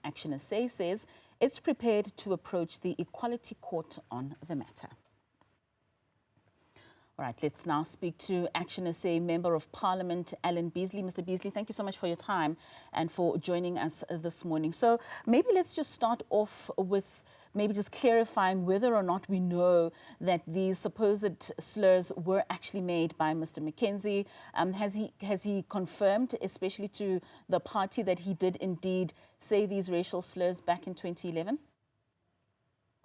ActionSA says it's prepared to approach the Equality Court on the matter. All right, let's now speak to ActionSA Member of Parliament Alan Beesley. Mr. Beesley, thank you so much for your time and for joining us this morning. So maybe let's just start off with maybe just clarifying whether or not we know that these supposed slurs were actually made by Mr. McKenzie. Has he confirmed, especially to the party, that he did indeed say these racial slurs back in 2011?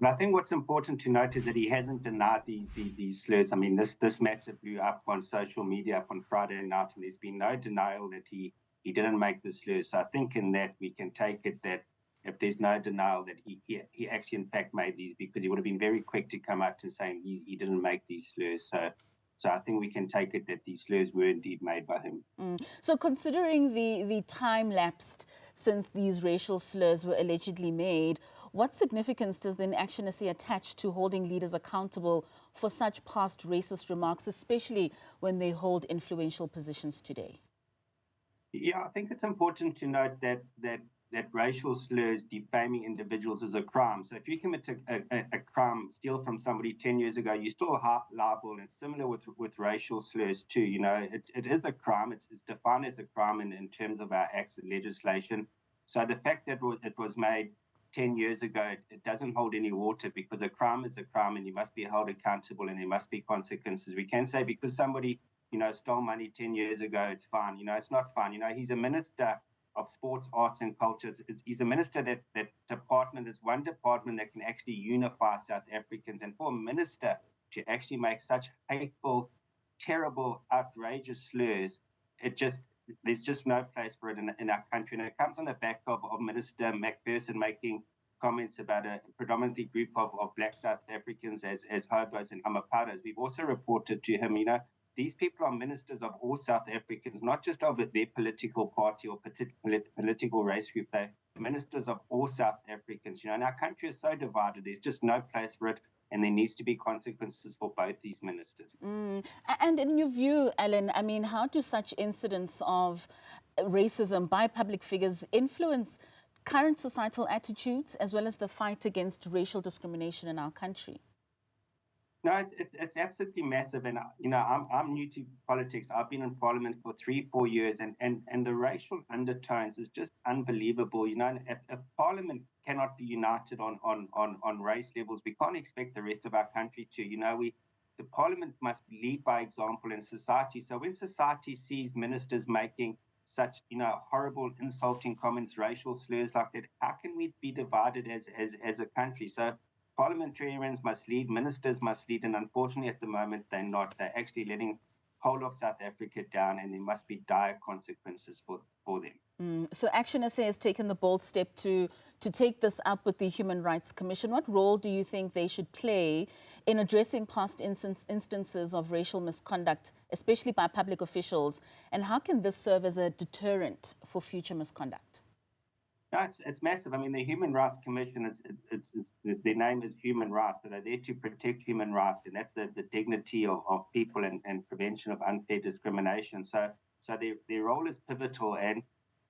I think what's important to note is that he hasn't denied these slurs. I mean, this matter blew up on social media up on Friday night, and there's been no denial that he didn't make the slurs. So I think in that we can take it that if there's no denial that he actually in fact made these, because he would have been very quick to come out and saying he didn't make these slurs. So I think we can take it that these slurs were indeed made by him. So considering the time lapsed since these racial slurs were allegedly made, what significance does then ActionSA attach to holding leaders accountable for such past racist remarks, especially when they hold influential positions today? Yeah, I think it's important to note that racial slurs, defaming individuals, is a crime. So if you commit a crime, steal from somebody 10 years ago, you're still liable. And it's similar with racial slurs too. You know, it is a crime. It's defined as a crime in terms of our acts and legislation. So the fact that it was made 10 years ago, it doesn't hold any water, because a crime is a crime and you must be held accountable and there must be consequences. We can't say because somebody, stole money 10 years ago, it's fine. It's not fine. He's a minister of sports, arts and culture. He's a minister that department is one department that can actually unify South Africans. And for a minister to actually make such hateful, terrible, outrageous slurs, there's just no place for it in our country. And it comes on the back of Minister Macpherson making comments about a predominantly group of black South Africans as hobos and amaparas. We've also reported to him, these people are ministers of all South Africans, not just of their political party or political race group. They're ministers of all South Africans. And our country is so divided, there's just no place for it. And there needs to be consequences for both these ministers. And in your view, Alan, I mean, how do such incidents of racism by public figures influence current societal attitudes as well as the fight against racial discrimination in our country? No, it's absolutely massive. And, I'm new to politics. I've been in Parliament for 3-4 years, and the racial undertones is just unbelievable. If Parliament cannot be united on race levels, we can't expect the rest of our country to. The Parliament must lead by example in society. So when society sees ministers making such, horrible, insulting comments, racial slurs like that, how can we be divided as a country? So parliamentarians must lead, ministers must lead, and unfortunately at the moment they're not. They're actually letting whole of South Africa down, and there must be dire consequences for them. So ActionSA has taken the bold step to take this up with the Human Rights Commission. What role do you think they should play in addressing past instances of racial misconduct, especially by public officials, and how can this serve as a deterrent for future misconduct? No, it's massive. I mean, the Human Rights Commission, their name is Human Rights, so they're there to protect human rights, and that's the dignity of people and prevention of unfair discrimination. So their role is pivotal,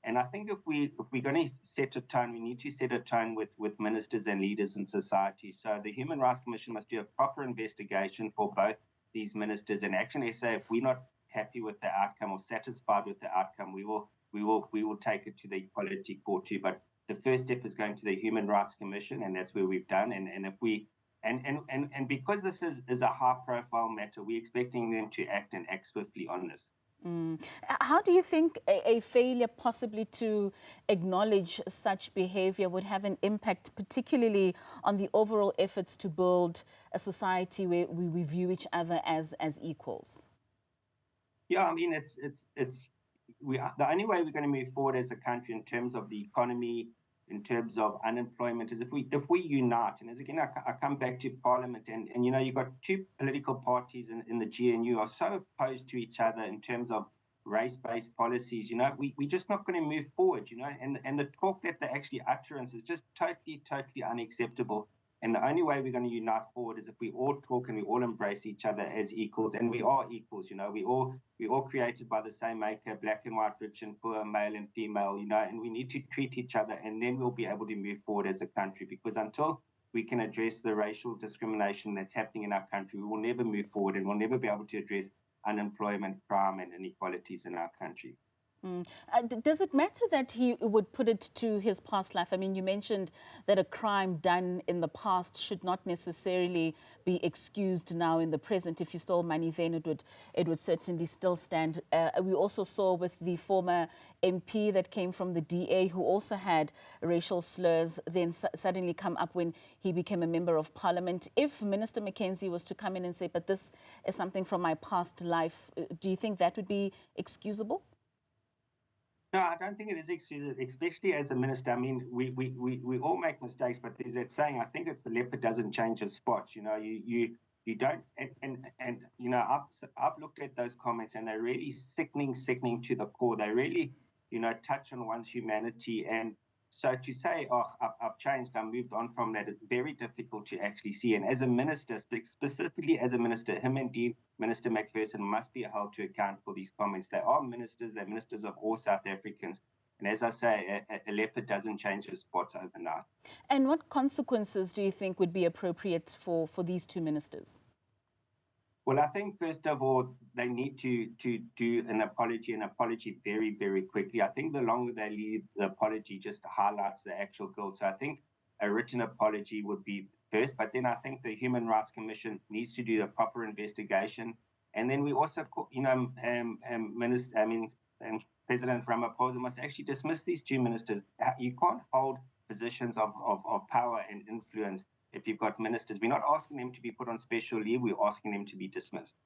and I think if we're going to set a tone, we need to set a tone with ministers and leaders in society. So the Human Rights Commission must do a proper investigation for both these ministers. And ActionSA, if we're not happy with the outcome or satisfied with the outcome, we will take it to the Equality Court too. But the first step is going to the Human Rights Commission, and that's where we've done. And if we and because this is a high-profile matter, we're expecting them to act swiftly on this. How do you think a failure possibly to acknowledge such behavior would have an impact, particularly on the overall efforts to build a society where we view each other as equals? Yeah, I mean, the only way we're going to move forward as a country in terms of the economy, in terms of unemployment, is if we unite. And as again, I come back to Parliament, and you've got two political parties in the GNU are so opposed to each other in terms of race-based policies. We're just not going to move forward. And the talk that they actually utterance is just totally unacceptable. And the only way we're going to unite forward is if we all talk and we all embrace each other as equals. And we are equals, we all created by the same maker, black and white, rich and poor, male and female, and we need to treat each other, and then we'll be able to move forward as a country. Because until we can address the racial discrimination that's happening in our country, we will never move forward, and we'll never be able to address unemployment, crime, and inequalities in our country. Does it matter that he would put it to his past life? I mean, you mentioned that a crime done in the past should not necessarily be excused now in the present. If you stole money then, it would certainly still stand. We also saw with the former MP that came from the DA, who also had racial slurs, then suddenly come up when he became a member of parliament. If Minister McKenzie was to come in and say, but this is something from my past life, do you think that would be excusable? No, I don't think it is excusable, especially as a minister. I mean, we all make mistakes, but there's that saying, I think it's the leopard doesn't change his spots. You don't, and I've looked at those comments, and they're really sickening to the core. They really, touch on one's humanity. And so to say, oh, I've changed, I moved on from that, is very difficult to actually see. And as a minister, specifically as a minister, him and Minister Macpherson must be held to account for these comments. They are ministers, they're ministers of all South Africans. And as I say, a leopard doesn't change his spots overnight. And what consequences do you think would be appropriate for these two ministers? Well, I think, first of all, they need to do an apology very, very quickly. I think the longer they leave, the apology just highlights the actual guilt. So I think a written apology would be first, but then I think the Human Rights Commission needs to do a proper investigation. And then we also, President Ramaphosa must actually dismiss these two ministers. You can't hold positions of power and influence if you've got ministers. We're not asking them to be put on special leave, we're asking them to be dismissed.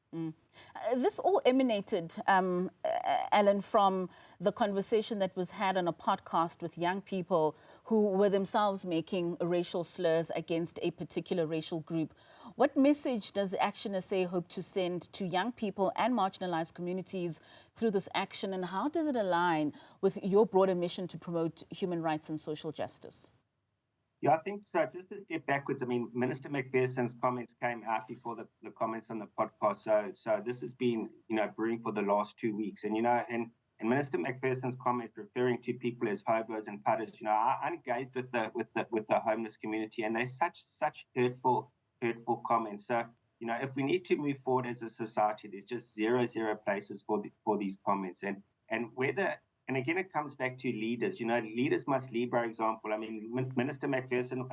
This all emanated, Alan, from the conversation that was had on a podcast with young people who were themselves making racial slurs against a particular racial group. What message does ActionSA hope to send to young people and marginalized communities through this action, and how does it align with your broader mission to promote human rights and social justice? Yeah, I think so. Just to step backwards, I mean, Minister Macpherson's comments came out before the comments on the podcast. So this has been, brewing for the last 2 weeks. And, and Minister Macpherson's comments referring to people as hobos and putters, I engaged with the homeless community, and they're such hurtful comments. So, if we need to move forward as a society, there's just zero places for these comments. And again, it comes back to leaders. Leaders must lead by example. I mean, Minister Macpherson,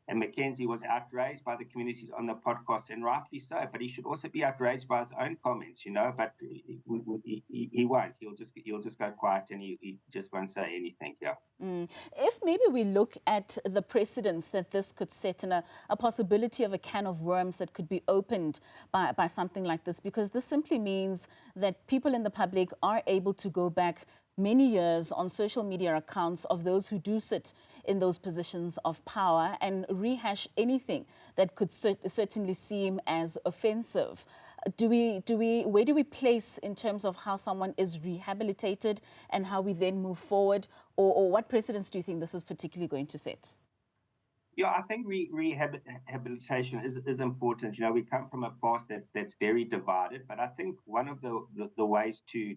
and McKenzie was outraged by the communities on the podcast, and rightly so. But he should also be outraged by his own comments, But he won't. He'll just go quiet, and he just won't say anything. Yeah. If maybe we look at the precedents that this could set, and a possibility of a can of worms that could be opened by something like this, because this simply means that people in the public are able to go back many years on social media accounts of those who do sit in those positions of power and rehash anything that could certainly seem as offensive. Where do we place in terms of how someone is rehabilitated and how we then move forward, or what precedents do you think this is particularly going to set? Yeah, I think rehabilitation is important. We come from a past that's very divided, but I think one of the ways to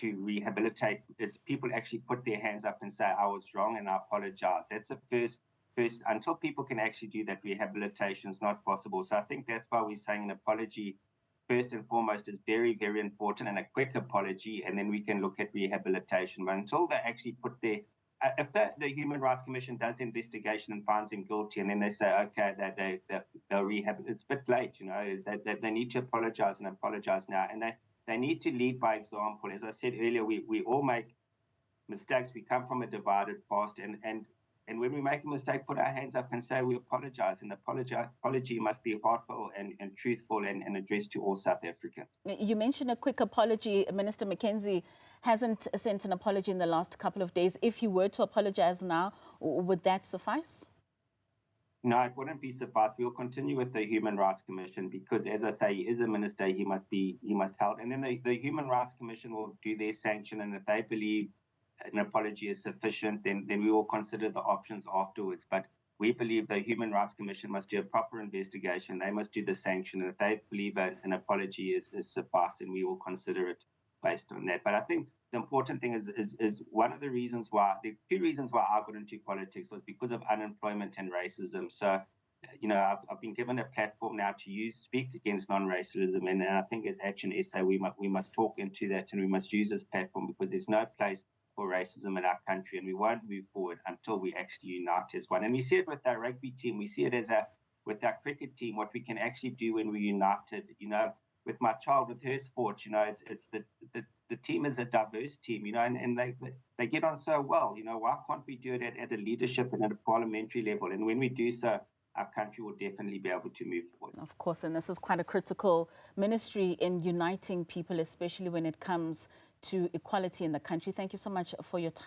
rehabilitate is people actually put their hands up and say, I was wrong and I apologize. That's a first, until people can actually do that, rehabilitation is not possible. So I think that's why we're saying an apology, first and foremost, is very, very important, and a quick apology, and then we can look at rehabilitation. But until they actually put their, if the Human Rights Commission does investigation and finds him guilty, and then they say, okay, they'll rehabilitate, it's a bit late, they need to apologize and apologize now. And they need to lead by example. As I said earlier, we all make mistakes. We come from a divided past, and when we make a mistake, put our hands up and say we apologize. And the apology must be heartfelt and truthful and addressed to all South Africans. You mentioned a quick apology. Minister McKenzie hasn't sent an apology in the last couple of days. If he were to apologize now, would that suffice? No, it wouldn't be suffice. We'll continue with the Human Rights Commission because, as I say, he is a minister. He must held. And then the Human Rights Commission will do their sanction. And if they believe an apology is sufficient, then we will consider the options afterwards. But we believe the Human Rights Commission must do a proper investigation. They must do the sanction. And if they believe an apology is suffice, then we will consider it based on that. But I think the important thing is one of the reasons why, the two reasons why I got into politics was because of unemployment and racism. So, I've been given a platform now to speak against non-racialism, and I think as ActionSA, we must talk into that, and we must use this platform because there's no place for racism in our country, and we won't move forward until we actually unite as one. And we see it with our rugby team, we see it with our cricket team, what we can actually do when we're united. With my child, with her sport, it's the team is a diverse team, and they get on so well. Why can't we do it at a leadership and at a parliamentary level? And when we do so, our country will definitely be able to move forward. Of course, and this is quite a critical ministry in uniting people, especially when it comes to equality in the country. Thank you so much for your time.